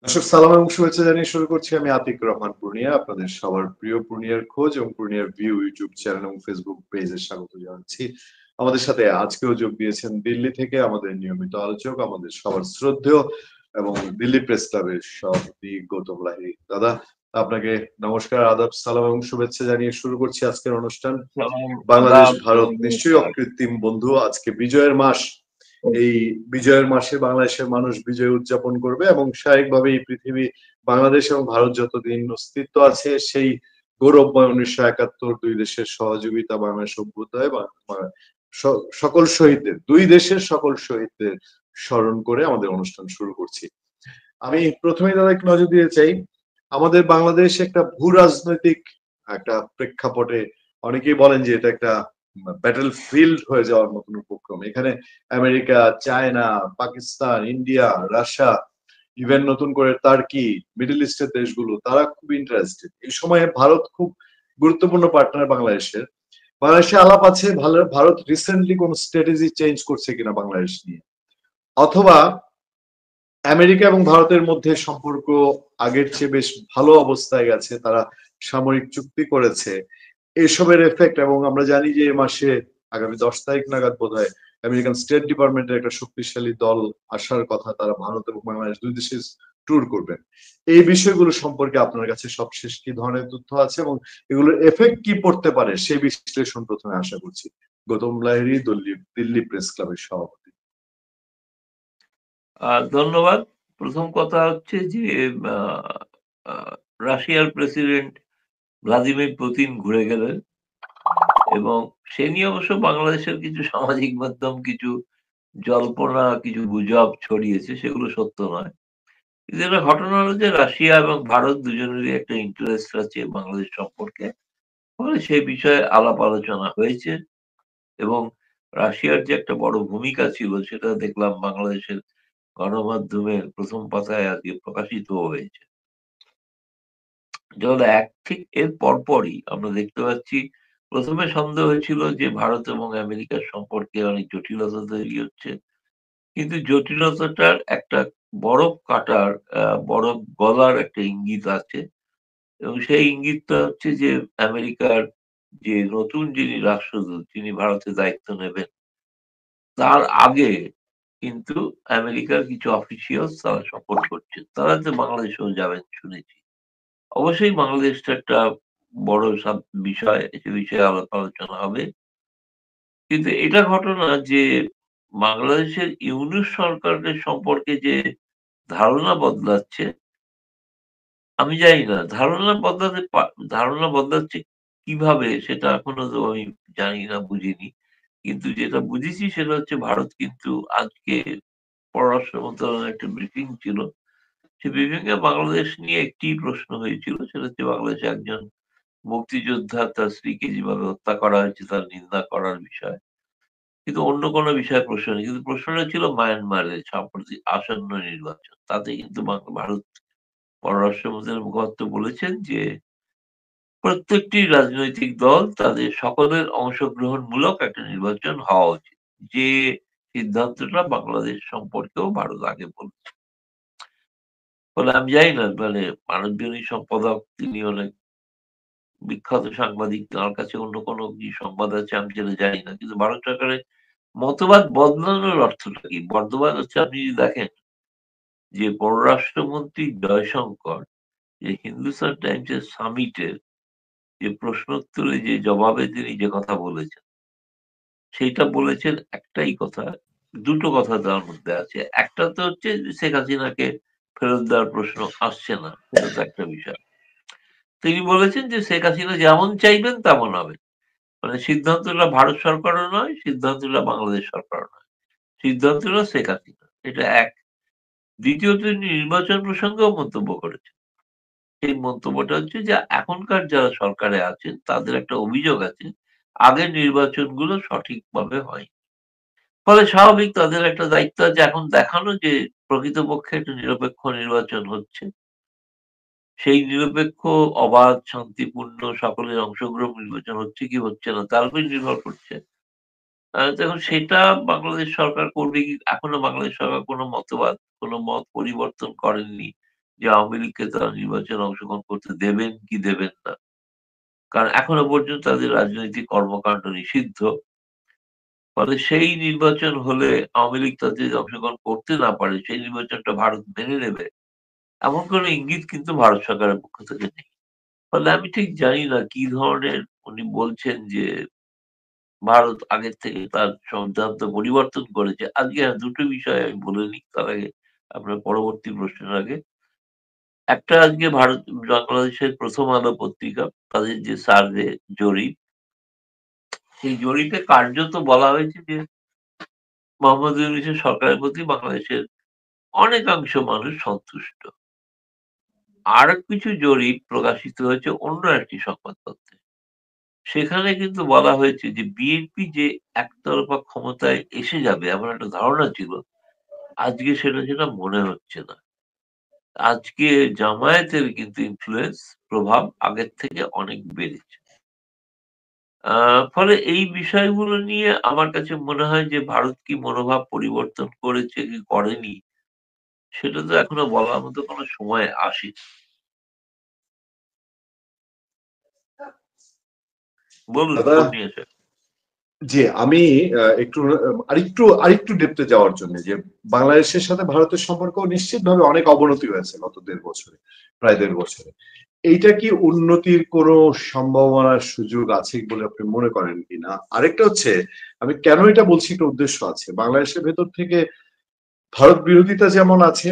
দর্শক সালাম এবং শুভেচ্ছা জানিয়ে শুরু করছি। আমি আতিক রহমান পূর্ণিয়া, আপনাদের সবার প্রিয় পূর্ণিয়ার খোঁজ এবং পূর্ণিয়ার ভিউ ইউটিউব চ্যানেল এবং ফেসবুক পেজে স্বাগত জানাচ্ছি। আমাদের সাথে আজকেও যোগ দিয়েছেন দিল্লি থেকে আমাদের নিয়মিত আলোচক, আমাদের সবার শ্রদ্ধেয় এবং দিল্লি প্রেস ক্লাবের সভাপতি গৌতম লাহিড়ী। দাদা, আপনাকে নমস্কার, আদাব, সালাম এবং শুভেচ্ছা জানিয়ে শুরু করছি আজকের অনুষ্ঠান। সালাম, বাংলাদেশ আদাব এবং ভারত নিশ্চয়ই নমস্কার। অকৃত্রিম বন্ধু। আজকে বিজয়ের মাস। এই বিজয়ের মাসে বাংলাদেশের মানুষ বিজয় উদযাপন করবে এবং স্বাভাবিকভাবে এই পৃথিবী, বাংলাদেশ এবং ভারত যতদিন অস্তিত্ব আছে সেই গৌরবময় 1971 দুই দেশের সহযোগিতা, বাংলাদেশ অভ্যুদয় সকল শহীদদের, দুই দেশের সকল শহীদদের স্মরণ করে আমাদের অনুষ্ঠান শুরু করছি। আমি প্রথমেই দাদা একটু নজর দিতে চাই, আমাদের বাংলাদেশ একটা ভূ রাজনৈতিক একটা প্রেক্ষাপটে, অনেকেই বলেন যে এটা একটা ব্যাটল ফিল্ড হয়ে যাওয়ার মতন উপক্রম। এখানে America, China, Pakistan, India, Russia, even নতুন করে টার্কি, মিডল ইস্টের দেশগুলো তারা খুব ইন্টারেস্টেড। এই সময়ে ভারত খুব গুরুত্বপূর্ণ পার্টনার বাংলাদেশের। বাংলাদেশে আলাপ আছে ভারত রিসেন্টলি কোন স্ট্র্যাটেজি চেঞ্জ করছে কিনা বাংলাদেশ নিয়ে, অথবা আমেরিকা এবং ভারতের মধ্যে সম্পর্ক আগের চেয়ে বেশ ভালো অবস্থায় গেছে, তারা সামরিক চুক্তি করেছে। এসবের এফেক্ট, এবং আমরা জানি যে এই মাসে আগামী 10 তারিখ নাগাদ বোধহয় আমেরিকান স্টেট ডিপার্টমেন্টের একটা শক্তিশালী দল আসার কথা, তারা ভারত এবং বাংলাদেশ দুই দেশে ট্যুর করবেন। এই বিষয়গুলো সম্পর্কে আপনার কাছে সবশেষ কি ধরনের তথ্য আছে এবং এগুলোর এফেক্ট কি পড়তে পারে সেই বিশ্লেষণ প্রথমে আশা করছি। গৌতম লাহিড়ী, দিল্লি প্রেস ক্লাবের সভাপতি। ধন্যবাদ। প্রথম কথা হচ্ছে যে আহ, আহ, রাশিয়ার প্রেসিডেন্ট ভ্লাদিমির পুতিন ঘুরে গেলেন এবং সে নিয়ে অবশ্য বাংলাদেশের কিছু সামাজিক মাধ্যম কিছু জল্পনা, কিছু গুজব ছড়িয়েছে, সেগুলো সত্য নয়। কিন্তু একটা ঘটনা হলো যে রাশিয়া এবং ভারত দুজনেরই একটা ইন্টারেস্ট আছে বাংলাদেশ সম্পর্কে। ফলে সেই বিষয়ে আলাপ আলোচনা হয়েছে এবং রাশিয়ার যে একটা বড় ভূমিকা ছিল সেটা দেখলাম বাংলাদেশের গণমাধ্যমের প্রথম পাতায় আজকে প্রকাশিত হয়েছে। যেমন ঠিক এর পরপরই আমরা দেখতে পাচ্ছি, প্রথমে সন্দেহ হয়েছিল যে ভারত এবং আমেরিকার সম্পর্কে অনেক জটিলতা তৈরি হচ্ছে। কিন্তু জটিলতাটার একটা বরফ কাটার, বরফ গলার একটা ইঙ্গিত আছে এবং সেই ইঙ্গিতটা হচ্ছে যে আমেরিকার যে নতুন যিনি রাষ্ট্রদূত, যিনি ভারতের দায়িত্ব নেবেন, তার আগে কিন্তু আমেরিকার কিছু অফিসিয়ালস তারা সফর করছেন। তারা তো বাংলাদেশেও যাবেন শুনেছি। অবশ্যই বাংলাদেশটা একটা বড় বিষয়, সে বিষয়ে আলাপ আলোচনা হবে। কিন্তু এটা ঘটনা যে বাংলাদেশের ইউনূস সরকারের সম্পর্কে যে ধারণা বদলাচ্ছে, আমি জানি না ধারণা বদলাচ্ছে কিভাবে, সেটা এখনো তো আমি জানি না, বুঝিনি। কিন্তু যেটা বুঝেছি সেটা হচ্ছে ভারত কিন্তু আজকে পররাষ্ট্র মন্ত্রণালয়ের একটা ব্রিফিং ছিল। সে ব্রিফিং এ বাংলাদেশ নিয়ে একটি প্রশ্ন হয়েছিল, সেটা হচ্ছে বাংলাদেশে একজন মুক্তিযোদ্ধা তার স্ত্রীকে যেভাবে হত্যা করা হয়েছে তার নিন্দা করার বিষয়। কিন্তু অন্য কোনো বিষয়ে প্রশ্ন নেই। কিন্তু প্রশ্নটা ছিল মায়ানমারের সাম্প্রতিক আসন্ন নির্বাচন। তাতে কিন্তু ভারত পররাষ্ট্রমন্ত্রীর মুখপাত্র বলেছেন যে প্রত্যেকটি রাজনৈতিক দল তাদের সকলের অংশগ্রহণমূলক একটা নির্বাচন হওয়া উচিত। যে সিদ্ধান্তটা বাংলাদেশ সম্পর্কেও ভারত আগে বলেছে। ফলে আমি জানি না, মানে মানবজমিন সম্পাদক তিনি অনেক বিখ্যাত সাংবাদিক, তার কাছে অন্য কোনো কি সংবাদ আছে আমি সেটা জানি না। কিন্তু ভারত সরকারের মতবাদ বদলানোর অর্থটা কি? বর্তমান হচ্ছে, আপনি যদি দেখেন যে পররাষ্ট্রমন্ত্রী জয়শঙ্কর যে হিন্দুস্তান টাইমস এর সামিটের যে প্রশ্নোত্তরে যে জবাবে তিনি যে কথা বলেছেন, সেইটা বলেছেন একটাই কথা, দুটো কথা তার মধ্যে আছে। একটা তো হচ্ছে যে শেখ হাসিনাকে ফেরত দেওয়ার প্রশ্ন আসছে না, সেটা তো একটা বিষয়। তিনি বলেছেন যে শেখ হাসিনা যেমন চাইবেন তেমন হবে। মানে সিদ্ধান্তটা ভারত সরকারও নয়, সিদ্ধান্তটা বাংলাদেশ সরকারও নয়, সিদ্ধান্তটা শেখ হাসিনা। এটা এক। দ্বিতীয়ত তিনি নির্বাচন প্রসঙ্গেও মন্তব্য করেছেন। সেই মন্তব্যটা হচ্ছে যে এখনকার যারা সরকারে আছেন তাদের একটা অভিযোগ আছে, আগের নির্বাচনগুলো সঠিকভাবে হয়নি। ফলে স্বাভাবিক তাদের একটা দায়িত্ব আছে এখন দেখানো যে প্রকৃতপক্ষে একটা নিরপেক্ষ নির্বাচন হচ্ছে। সেই নিরপেক্ষ, অবাধ, শান্তিপূর্ণ, সকলের অংশগ্রহণ নির্বাচন হচ্ছে কি হচ্ছে না তার উপর নির্ভর করছে। দেখুন সেটা বাংলাদেশ সরকার করবে কি, এখনো বাংলাদেশ সরকার কোনো মতবাদ, কোনো মত পরিবর্তন করেননি। যে আওয়ামী লীগকে তারা নির্বাচনে অংশগ্রহণ করতে দেবেন কি দেবেন না। কারণ এখনো পর্যন্ত তাদের রাজনৈতিক কর্মকাণ্ড নিষিদ্ধ। ফলে সেই নির্বাচন হলে আওয়ামী লীগ তাতে যদি অংশগ্রহণ করতে না পারে, সেই নির্বাচনটা ভারত মেনে নেবে। এমন কোনো ইঙ্গিত কিন্তু ভারত সরকারের পক্ষ থেকে নেই। ফলে আমি ঠিক জানি না কি ধরনের উনি বলছেন যে ভারত আগের থেকে তার সিদ্ধান্ত পরিবর্তন করেছে। আজকে দুটো বিষয় আমি বলে নিই তার আগে আপনার পরবর্তী প্রশ্নের আগে। একটা আজকে বাংলাদেশের 'প্রথম আলো' পত্রিকা তাদের যে সার্ভে জরিপ, সেই জরিপে কার্যত বলা হয়েছে যে মোহাম্মদ ইউনূসের সরকারের প্রতি বাংলাদেশের অনেকাংশ মানুষ সন্তুষ্ট। আরো কিছু জরিপ প্রকাশিত হয়েছে অন্য একটি সংবাদপত্রে। সেখানে কিন্তু বলা হয়েছে যে বিএনপি যে একতরফা ক্ষমতায় এসে যাবে এমন একটা ধারণা ছিল, আজকে সেটা যেন মনে হচ্ছে না। আজকে জামায়াতের কিন্তু ইনফ্লুয়েন্স, প্রভাব আগের থেকে অনেক বেড়েছে। ফলে এই বিষয়গুলো নিয়ে আমার কাছে মনে হয় যে ভারত কি মনোভাব পরিবর্তন করেছে কি করেনি, সেটা তো এখনো বলার মতো কোনো সময় আসেনি। বলুন দাদা, কোন নিয়ে স্যার? জি আমি একটু আরেকটু আরেকটু ডেপথে যাওয়ার জন্য যে বাংলাদেশের সাথে ভারতের সম্পর্ক নিশ্চিতভাবে অনেক অবনতি হয়েছে গত ১.৫ বছরে, প্রায় ১.৫ বছরে। এইটা কি উন্নতির কোনো সম্ভাবনার সুযোগ আছে বলে আপনি মনে করেন কিনা? আরেকটা হচ্ছে, আমি কেন এটা বলছি, একটা উদ্দেশ্য আছে। বাংলাদেশের ভেতর থেকে ভারত বিরোধিতা যেমন আছে,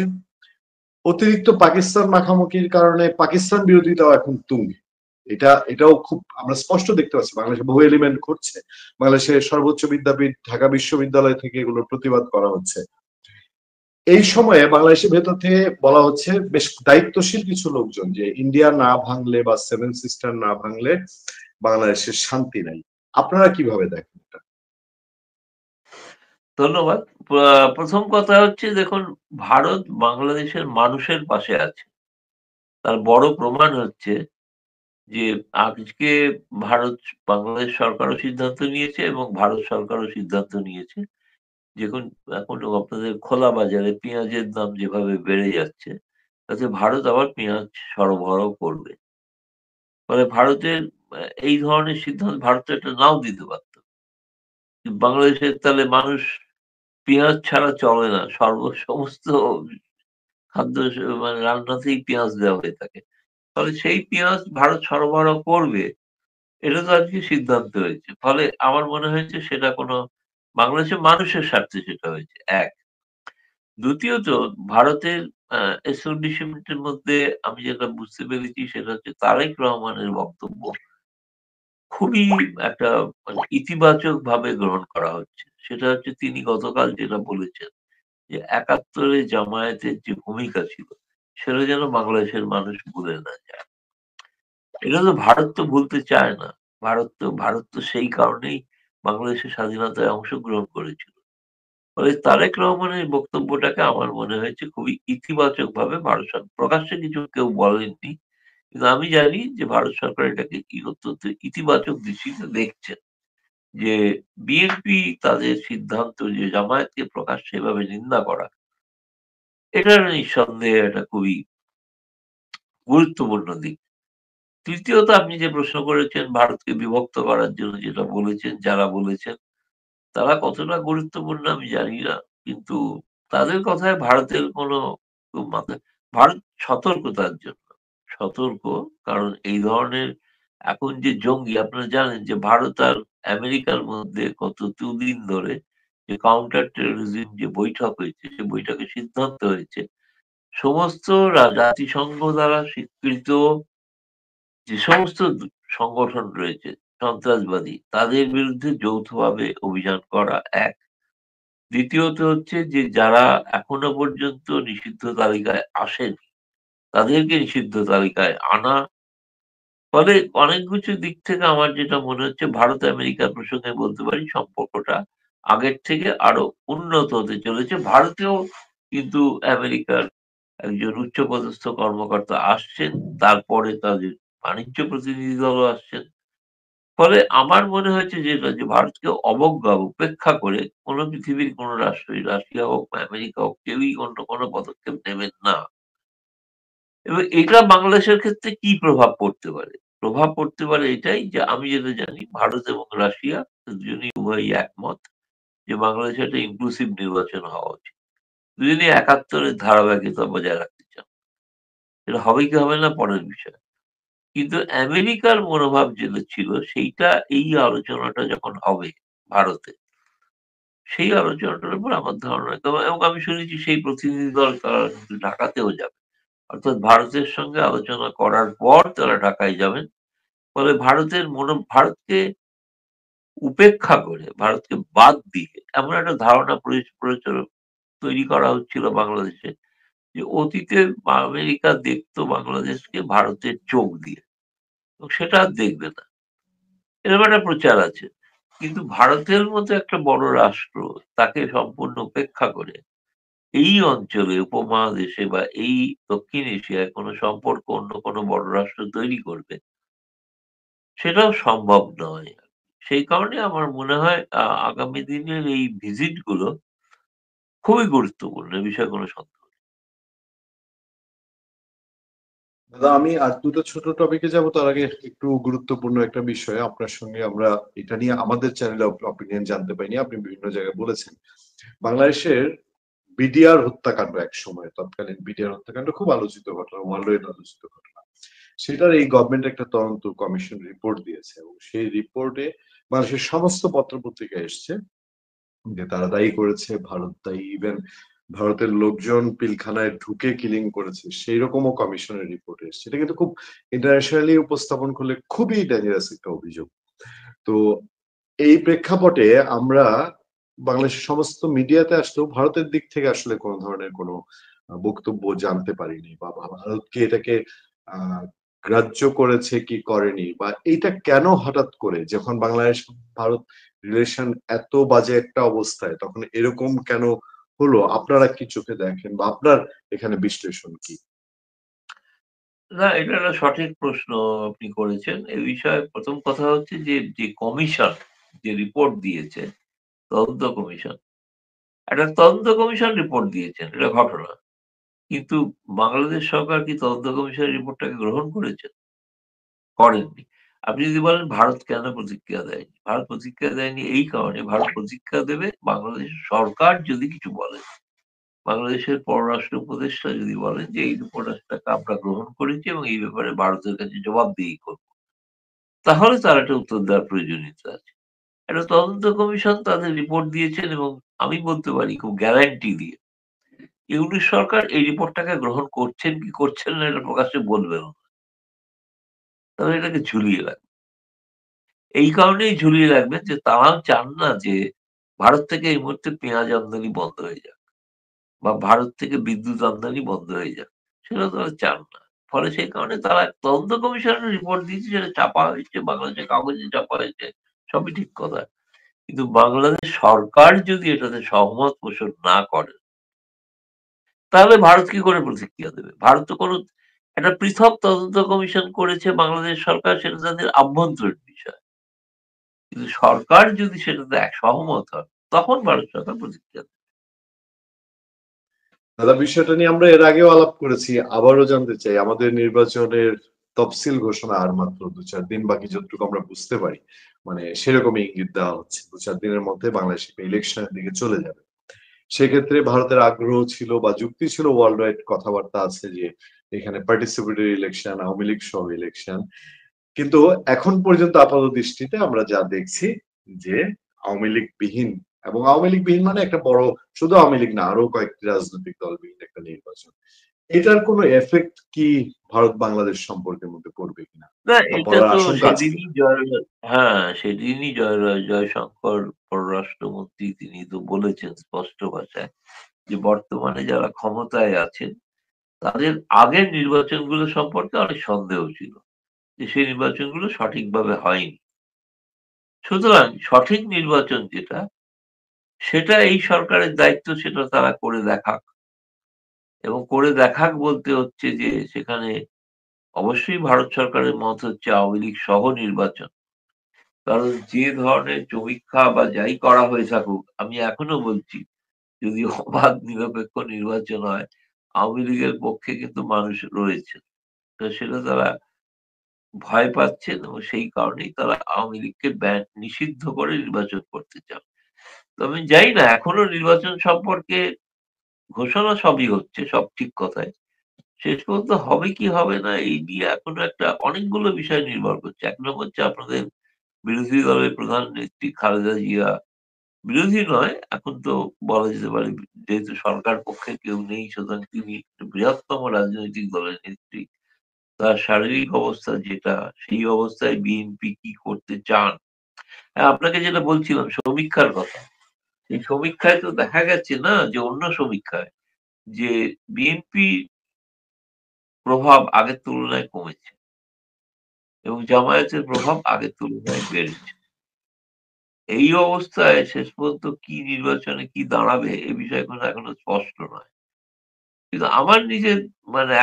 অতিরিক্ত পাকিস্তান মাখামাখির কারণে পাকিস্তান বিরোধিতাও এখন তুঙ্গে। এটাও খুব আমরা স্পষ্ট দেখতে পাচ্ছি। বাংলাদেশে বহু এলিমেন্ট ঘটছে। বাংলাদেশের সর্বোচ্চ বিদ্যাপীঠ ঢাকা বিশ্ববিদ্যালয় থেকে এগুলোর প্রতিবাদ করা হচ্ছে। এই সময়ে বাংলাদেশের ভেতর থেকে বলা হচ্ছে বেশ দায়িত্বশীল কিছু লোকজন যে ইন্ডিয়া না ভাঙলে বা সেভেন সিস্টার না ভাঙলে বাংলাদেশের শান্তি নাই। আপনারা কিভাবে দেখেন এটা? ধন্যবাদ। প্রথম কথা হচ্ছে দেখুন, ভারত বাংলাদেশের মানুষের পাশে আছে। তার বড় প্রমাণ হচ্ছে যে আজকে ভারত বাংলাদেশ সরকারও সিদ্ধান্ত নিয়েছে এবং ভারত সরকারও সিদ্ধান্ত নিয়েছে। দেখুন, এখন আপনাদের খোলা বাজারে পেঁয়াজের দাম যেভাবে বেড়ে যাচ্ছে, তাতে ভারত আবার পেঁয়াজ সরবরাহ করবে। ফলে ভারতের এই ধরনের সিদ্ধান্ত ভারত তো এটা নাও দিতে পারত। বাংলাদেশের তাহলে মানুষ পেঁয়াজ ছাড়া চলে না। সমস্ত খাদ্য মানে রান্নাতেই পেঁয়াজ দেওয়া হয়ে থাকে। ফলে সেই পেঁয়াজ ভারত সরবরাহ করবে, এটা তো আজকে সিদ্ধান্ত হয়েছে। ফলে আমার মনে হয়েছে সেটা কোনো বাংলাদেশের মানুষের স্বার্থে সেটা হয়েছে, ১। দ্বিতীয়ত ভারতের আ এস্টাবলিশমেন্ট এর মধ্যে আমি যেটা বুঝতে পেরেছি সেটা হচ্ছে তারেক রহমানের বক্তব্য খুবই একটা মানে ইতিবাচকভাবে গ্রহণ করা হচ্ছে। সেটা হচ্ছে তিনি গতকাল যেটা বলেছেন যে ৭১ এ জামায়াতের যে ভূমিকা ছিল, সেটা যেন বাংলাদেশের মানুষ ভুলে না যায়। এটা তো ভারত তো ভুলতে চায় না। ভারত তো সেই কারণেই বাংলাদেশের স্বাধীনতায় অংশগ্রহণ করেছিল। ফলে তারেক রহমানের এই বক্তব্যটাকে আমার মনে হয়েছে খুবই ইতিবাচকভাবে ভারত সরকার প্রকাশ্যে কিছু কেউ বলেননি। কিন্তু আমি জানি যে ভারত সরকার এটাকে অত্যন্ত ইতিবাচক দৃষ্টিতে দেখছেন। যে বিএনপি তাদের সিদ্ধান্ত যে জামায়াতকে প্রকাশ্যে এভাবে নিন্দা করা, এটা নিঃসন্দেহে এটা খুবই গুরুত্বপূর্ণ দিক। তৃতীয়ত আপনি যে প্রশ্ন করেছেন ভারতকে বিভক্ত করার জন্য যেটা বলেছেন, যারা বলেছেন তারা কতটা গুরুত্বপূর্ণ আমি জানি না। কিন্তু তাদের কথায় ভারতের কোনো মাথা ভারত সতর্ক তার জন্য। সতর্ক, কারণ এই ধরনের এখন যে জঙ্গি আপনারা জানেন যে ভারত আর আমেরিকার মধ্যে গত ২ দিন ধরে যে কাউন্টার টেররিজম যে বৈঠক হয়েছে, সে বৈঠকে সিদ্ধান্ত হয়েছে সমস্ত জাতিসংঘ দ্বারা স্বীকৃত যে সমস্ত সংগঠন রয়েছে সন্ত্রাসবাদী, তাদের বিরুদ্ধে যৌথভাবে অভিযান করা ১। দ্বিতীয়ত হচ্ছে যে যারা এখনো পর্যন্ত নিষিদ্ধ তালিকায় আসেনি, তাদেরকে নিষিদ্ধ তালিকায় আনা। ফলে অনেক কিছু দিক থেকে আমার যেটা মনে হচ্ছে ভারত আমেরিকা প্রসঙ্গে বলতে পারি সম্পর্কটা আগের থেকে আরো উন্নত হতে চলেছে। ভারতেও কিন্তু আমেরিকার একজন উচ্চপদস্থ কর্মকর্তা আসছেন। তারপরে তাদের বাণিজ্য প্রতিনিধি দলও আসছেন। ফলে আমার মনে হয়েছে যেটা যে ভারতকে অবজ্ঞা উপেক্ষা করে পৃথিবীর কোন রাষ্ট্রই রাশিয়া হোক বা আমেরিকা হোক কেউই অন্য কোনো পদক্ষেপ নেবেন না। এবং এটা বাংলাদেশের ক্ষেত্রে কি প্রভাব পড়তে পারে? প্রভাব পড়তে পারে এটাই যে আমি যেটা জানি ভারত এবং রাশিয়া দুজনেই উভয়ই একমত যে বাংলাদেশে একটা ইনক্লুসিভ নির্বাচন হওয়া উচিত। দুজনেই ৭১ এর ধারাবাহিকতা বজায় রাখতে চান। এটা হবে কি হবে না পরের বিষয়। কিন্তু আমেরিকার মনোভাব যেটা ছিল সেইটা এই আলোচনাটা যখন হবে ভারতে, সেই আলোচনাটার উপর আমার ধারণা এবং আমি শুনেছি সেই প্রতিনিধি দল তারা কিন্তু ঢাকাতেও যাবে। অর্থাৎ ভারতের সঙ্গে আলোচনা করার পর তারা ঢাকায় যাবেন। ফলে ভারতকে উপেক্ষা করে, ভারতকে বাদ দিয়ে এমন একটা ধারণা তৈরি করা হচ্ছিল বাংলাদেশে যে অতীতে আমেরিকা দেখতো বাংলাদেশকে ভারতের চোখ দিয়ে। এবং সেটা আর দেখবে না। এরকম একটা প্রচার আছে। কিন্তু ভারতের মতো একটা বড় রাষ্ট্র তাকে সম্পূর্ণ উপেক্ষা করে এই অঞ্চলে উপমহাদেশে বা এই দক্ষিণ এশিয়ায় কোনো সম্পর্ক অন্য কোনো বড় রাষ্ট্র তৈরি করবে, সেটাও সম্ভব নয়। সেই কারণে আমার মনে হয় আগামী দিনের এই ভিজিট গুলো খুবই গুরুত্বপূর্ণ। এ বিষয়ে কোনো সন্দেহ নেই। দাদা, আমি আর দুটো ছোট টপিকে যাব তার আগে একটু গুরুত্বপূর্ণ একটা বিষয় আপনার সঙ্গে আমরা এটা নিয়ে আমাদের চ্যানেলে অপিনিয়ন জানতে পাইনি, আপনি বিভিন্ন জায়গায় বলেছেন। বাংলাদেশের বিডিআর হত্যাকাণ্ড, এক সময় তৎকালীন বিডিআর হত্যাকাণ্ড খুব আলোচিত ঘটনা, ওয়ার্ল্ড ওয়াইড আলোচিত ঘটনা। সেটার এই গভর্নমেন্ট একটা তদন্ত কমিশন রিপোর্ট দিয়েছে এবং সেই রিপোর্টে বাংলাদেশের সমস্ত পত্রপত্রিকা এসছে যে তারা দায়ী করেছে, ভারত দায়ী, ইভেন ভারতের লোকজন পিলখানায় ঢুকে কিলিং করেছে, সেই রকমও কমিশনের রিপোর্ট এসছে। এটা কিন্তু খুব ইন্টারন্যাশনালি উপস্থাপন করলে খুবই ডেঞ্জারাস একটা অভিযোগ। তো এই প্রেক্ষাপটে আমরা বাংলাদেশের সমস্ত মিডিয়াতে আসলেও ভারতের দিক থেকে আসলে কোনো ধরনের কোনো বক্তব্য জানতে পারিনি, বা ভারতকে এটাকে আহ গ্রাহ্য করেছে কি করেনি, বা এইটা কেন হঠাৎ করে যখন বাংলাদেশ ভারত রিলেশন এত বাজে একটা অবস্থায় তখন এরকম কেন হলো, আপনারা কি চোখে দেখেন বা আপনার এখানে বিশ্লেষণ কি? না, এটা একটা সঠিক প্রশ্ন আপনি করেছেন। এ বিষয়ে ১ম কথা হচ্ছে যে কমিশন যে রিপোর্ট দিয়েছে, তদন্ত কমিশন, একটা তদন্ত কমিশন রিপোর্ট দিয়েছেন, এটা ঘটনা। কিন্তু বাংলাদেশ সরকার কি তদন্ত কমিশনের রিপোর্টটাকে গ্রহণ করেছে? করেননি। আপনি যদি বলেন ভারত কেন প্রতিক্রিয়া দেয়নি? ভারত প্রতিক্রিয়া দেয়নি এই কারণে, ভারত প্রতিক্রিয়া দেবে বাংলাদেশ সরকার যদি কিছু বলে। বাংলাদেশের পররাষ্ট্র উপদেষ্টা যদি বলেন যে এই রিপোর্টটাকে আমরা গ্রহণ করেছি এবং এই ব্যাপারে ভারতের কাছে জবাবদিহি করব। তাহলে তার একটা উত্তর দেওয়ার প্রয়োজনীয়তা আছে। একটা তদন্ত কমিশন তাদের রিপোর্ট দিয়েছেন এবং আমি বলতে পারি খুব গ্যারান্টি দিয়ে ইউনিট সরকার এই রিপোর্টটাকে গ্রহণ করছেন কি করছেন না এটা প্রকাশ্যে বলবেন না। তবে এটাকে ঝুলিয়ে রাখবেন। এই কারণেই ঝুলিয়ে রাখবেন যে তারাও চান না যে ভারত থেকে এই মুহূর্তে পেঁয়াজ আমদানি বন্ধ হয়ে যাক বা ভারত থেকে বিদ্যুৎ আমদানি বন্ধ হয়ে যাক। সেটা তারা চান না। ফলে সেই কারণে তারা তদন্ত কমিশনের রিপোর্ট দিয়েছে, সেটা ছাপা হয়েছে, বাংলাদেশের কাগজে ছাপা হয়েছে। সবই ঠিক কথা। কিন্তু বাংলাদেশ সরকার যদি এটাতে সহমত পোষণ না করে, তাহলে ভারত কি করে প্রতিক্রিয়া দেবে? ভারত তো কোনো একটা পৃথক তদন্ত কমিশন করেছে বাংলাদেশ সরকার, সেটা তাদের আভ্যন্তরীণ বিষয়। কিন্তু সরকার যদি সেটাতে সহমত হয়, তখন ভারত সরকার প্রতিক্রিয়া দেবে। দাদা, বিষয়টা নিয়ে আমরা এর আগেও আলাপ করেছি, আবারও জানতে চাই। আমাদের নির্বাচনের তফসিল ঘোষণা আর মাত্র ২-৪ দিন বাকি, যতটুকু আমরা বুঝতে পারি। মানে সেরকমই ইঙ্গিত দেওয়া হচ্ছে ২-৪ দিনের মধ্যে বাংলাদেশ ইলেকশনের দিকে চলে যাবে। সেক্ষেত্রে ভারতের আগ্রহ ছিল বা যুক্তি ছিল, ওয়ার্ল্ড ওয়াইড কথাবার্তা আছে যে এখানে পার্টিসিপেটরি ইলেকশন, আওয়ামী লীগ সহ ইলেকশন। কিন্তু এখন পর্যন্ত আপাত দৃষ্টিতে আমরা যা দেখছি যে আওয়ামী লীগ বিহীন, এবং আওয়ামী লীগ বিহীন মানে একটা বড়, শুধু আওয়ামী লীগ না, আরো কয়েকটি রাজনৈতিক দল বিহীন একটা নির্বাচন, এটার কোনো এফেক্ট কি ভারত বাংলাদেশ সম্পর্কের মধ্যে পড়বে কিনা না, বা এটা পড়ার তো আশঙ্কা আছে সেদিনই কিনা? সেদিনই জয়শঙ্কর পররাষ্ট্রমন্ত্রী তিনি তো বলেছেন স্পষ্ট ভাষায় যে বর্তমানে যারা ক্ষমতায় আছেন তাদের আগের নির্বাচনগুলো সম্পর্কে অনেক সন্দেহ ছিল। যে সেই নির্বাচনগুলো সঠিকভাবে হয়নি। সুতরাং সঠিক নির্বাচন যেটা, সেটা এই সরকারের দায়িত্ব সেটা তারা করে দেখাক। এবং করে দেখাক বলতে হচ্ছে যে সেখানে অবশ্যই ভারত সরকারের মত হচ্ছে আওয়ামী লীগ সহ নির্বাচন। কারণ যে ধরনের সমীক্ষা বা যাই করা হয়ে থাকুক, আমি এখনো বলছি যদি অবাধ নিরপেক্ষ নির্বাচন হয়, আওয়ামী লীগের পক্ষে কিন্তু মানুষ রয়েছে। তো সেটা তারা ভয় পাচ্ছেন এবং সেই কারণেই তারা আওয়ামী লীগকে নিষিদ্ধ করে নির্বাচন করতে চান। তো আমি জানি না, এখনো নির্বাচন সম্পর্কে ঘোষণা সবই হচ্ছে, সব ঠিক কথাই। শেষ পর্যন্ত হবে কি হবে না এই নিয়ে এখনো একটা অনেকগুলো বিষয় নির্ভর করছে। ১ নম্বর হচ্ছে আপনাদের বিরোধী দলের প্রধান নেত্রী খালেদা জিয়া, বিরোধী নয়, এখন তো বলা যেতে পারে, যেহেতু সরকার পক্ষে কেউ নেই, সুতরাং তিনি একটা বৃহত্তম রাজনৈতিক দলের নেত্রী। তার শারীরিক অবস্থা যেটা, সেই অবস্থায় বিএনপি কি করতে চান? হ্যাঁ, আপনাকে যেটা বলছিলাম সমীক্ষার কথা। এই সমীক্ষায় তো দেখা গেছে না, যে অন্য সমীক্ষায়, যে বিএনপি প্রভাব আগের তুলনায় কমেছে এবং জামায়াতের প্রভাব আগের তুলনায় বেড়েছে। এই অবস্থায় শেষ পর্যন্ত কি নির্বাচনে কি দাঁড়াবে এ বিষয়ে এখনো স্পষ্ট নয়। কিন্তু আমার নিজের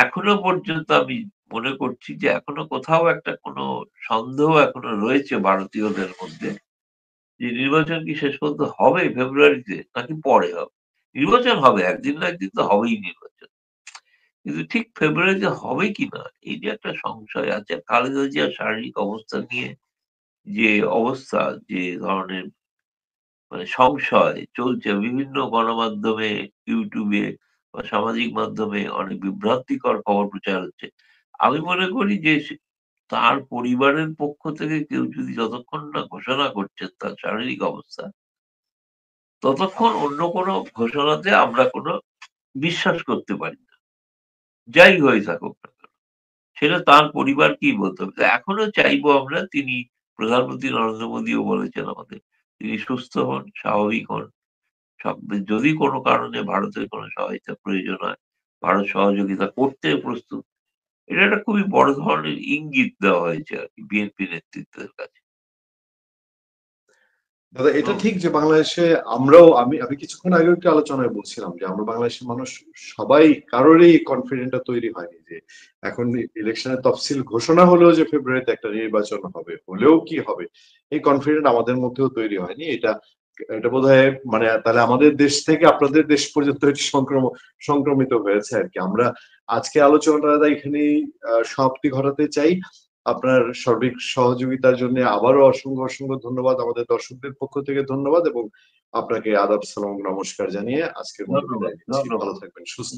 এখনো পর্যন্ত আমি মনে করছি যে এখনো কোথাও একটা কোনো সন্দেহ এখনো রয়েছে ভারতীয়দের মধ্যে, যে নির্বাচন কি শেষ পর্যন্ত হবে ফেব্রুয়ারিতে নাকি পরে হবে। নির্বাচন হবে, একদিন না একদিন তো হবেই নির্বাচন। কিন্তু ঠিক ফেব্রুয়ারিতে হবে কিনা এই যে একটা সংশয় আছে। খালেদা জিয়ার শারীরিক অবস্থা নিয়ে যে অবস্থা, যে ধরনের সংশয় চলছে বিভিন্ন গণমাধ্যমে, ইউটিউবে বা সামাজিক মাধ্যমে অনেক বিভ্রান্তিকর খবর প্রচার হচ্ছে। আমি মনে করি যে তার পরিবারের পক্ষ থেকে কেউ যদি যতক্ষণ না ঘোষণা করছে তার শারীরিক অবস্থা, ততক্ষণ অন্য কোনো ঘোষণাতে আমরা কোনো বিশ্বাস করতে পারি না। যাই হয়ে থাকুক না কেন। সেটা তার পরিবারকেই বলতে হবে। তো এখনো চাইবো আমরা, তিনি প্রধানমন্ত্রী নরেন্দ্র মোদীও বলেছেন আমাদের, তিনি সুস্থ হন, স্বাভাবিক হন। যদি কোনো কারণে ভারতের কোনো সহায়তা প্রয়োজন হয়, ভারত সহযোগিতা করতে প্রস্তুত। এটা একটা খুবই বড় ধরনের ইঙ্গিত দেওয়া হয়েছে আরকি বিএনপি নেতৃত্বের কাছে। দাদা, এটা হুম, ঠিক যে বাংলাদেশে আমরাও, আমি আমি কিছুক্ষণ আগে একটু আলোচনায় বলছিলাম যে আমরা বাংলাদেশের মানুষ সবাই, কারোরই কনফিডেন্টটা তৈরি হয়নি যে এখন ইলেকশনের তফসিল ঘোষণা হলেও যে ফেব্রুয়ারিতে একটা নির্বাচন হবে, হলেও কি হবে, এই কনফিডেন্ট আমাদের মধ্যেও তৈরি হয়নি। এটা এটা বোধহয় তাহলে আমাদের দেশ থেকে আপনাদের দেশ পর্যন্ত এটি সংক্রমিত হয়েছে আর কি। আমরা আজকে আলোচনাটা এখানেই সমাপ্তি ঘটাতে চাই। আপনার সার্বিক সহযোগিতার জন্য আবারও অসংখ্য অসংখ্য ধন্যবাদ, আমাদের দর্শকদের পক্ষ থেকে ধন্যবাদ, এবং আপনাকে আদাব সালাম নমস্কার জানিয়ে আজকের মতো ধন্যবাদ, বিদায় নিচ্ছি। ভালো ধন্যবাদ। থাকবেন, সুস্থ